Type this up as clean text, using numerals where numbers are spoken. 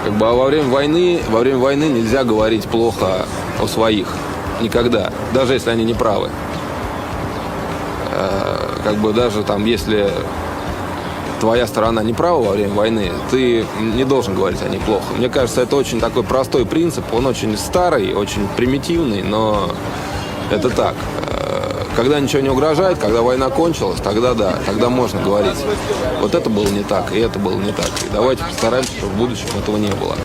Как бы, а во время войны нельзя говорить плохо о своих. Никогда. Даже если они не правы. Как бы даже там, если твоя сторона не права во время войны, ты не должен говорить о ней плохо. Мне кажется, это очень такой простой принцип. Он очень старый, очень примитивный, но это так. Когда ничего не угрожает, когда война кончилась, тогда да, тогда можно говорить. Вот это было не так, и это было не так. И давайте постараемся, чтобы в будущем этого не было.